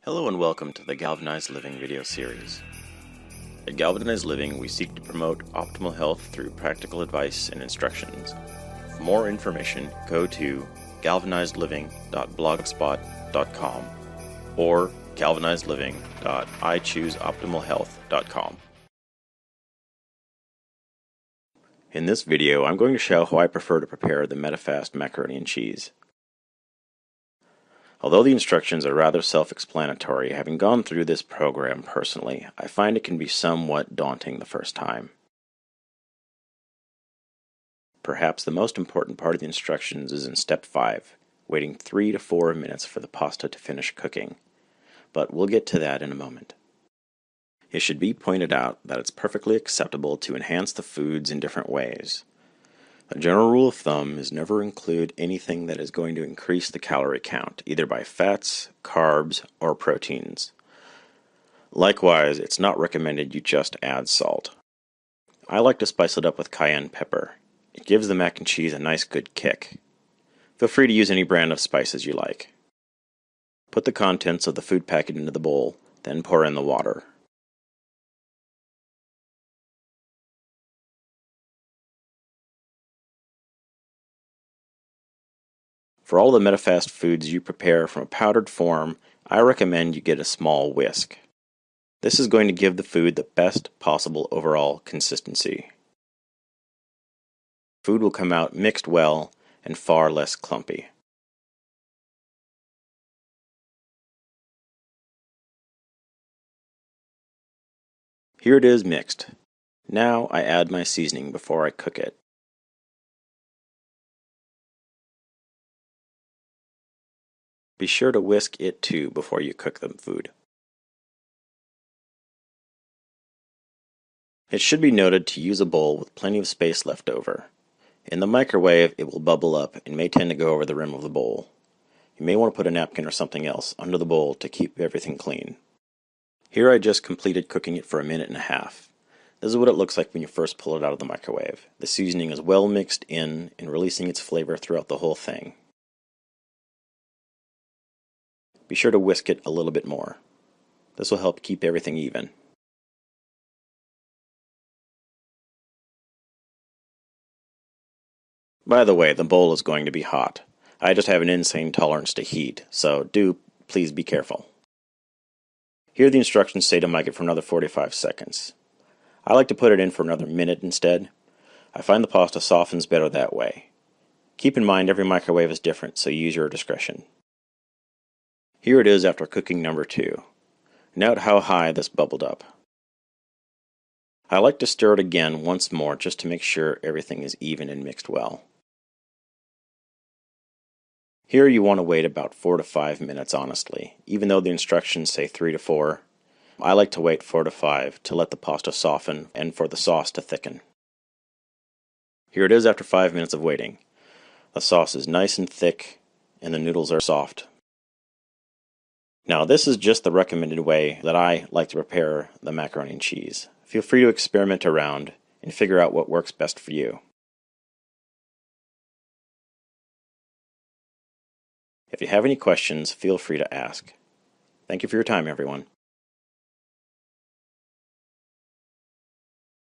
Hello and welcome to the Galvanized Living video series. At Galvanized Living, we seek to promote optimal health through practical advice and instructions. For more information, go to galvanizedliving.blogspot.com or galvanizedliving.ichooseoptimalhealth.com. In this video, I'm going to show how I prefer to prepare the Medifast macaroni and cheese. Although the instructions are rather self-explanatory, having gone through this program personally, I find it can be somewhat daunting the first time. Perhaps the most important part of the instructions is in step 5, waiting 3 to 4 minutes for the pasta to finish cooking, but we'll get to that in a moment. It should be pointed out that it's perfectly acceptable to enhance the foods in different ways. A general rule of thumb is never include anything that is going to increase the calorie count, either by fats, carbs, or proteins. Likewise, it's not recommended you just add salt. I like to spice it up with cayenne pepper. It gives the mac and cheese a nice good kick. Feel free to use any brand of spices you like. Put the contents of the food packet into the bowl, then pour in the water. For all the Medifast foods you prepare from a powdered form, I recommend you get a small whisk. This is going to give the food the best possible overall consistency. Food will come out mixed well and far less clumpy. Here it is mixed. Now I add my seasoning before I cook it. Be sure to whisk it too before you cook the food. It should be noted to use a bowl with plenty of space left over. In the microwave, it will bubble up and may tend to go over the rim of the bowl. You may want to put a napkin or something else under the bowl to keep everything clean. Here I just completed cooking it for 1.5 minutes. This is what it looks like when you first pull it out of the microwave. The seasoning is well mixed in and releasing its flavor throughout the whole thing. Be sure to whisk it a little bit more. This will help keep everything even. By the way, the bowl is going to be hot. I just have an insane tolerance to heat, so please be careful. Here the instructions say to mic it for another 45 seconds. I like to put it in for another minute instead. I find the pasta softens better that way. Keep in mind every microwave is different, so use your discretion. Here it is after cooking number 2. Note how high this bubbled up. I like to stir it again once more just to make sure everything is even and mixed well. Here you want to wait about 4 to 5 minutes honestly. Even though the instructions say 3 to 4, I like to wait 4 to 5 to let the pasta soften and for the sauce to thicken. Here it is after 5 minutes of waiting. The sauce is nice and thick and the noodles are soft. Now this is just the recommended way that I like to prepare the macaroni and cheese. Feel free to experiment around and figure out what works best for you. If you have any questions, feel free to ask. Thank you for your time, everyone.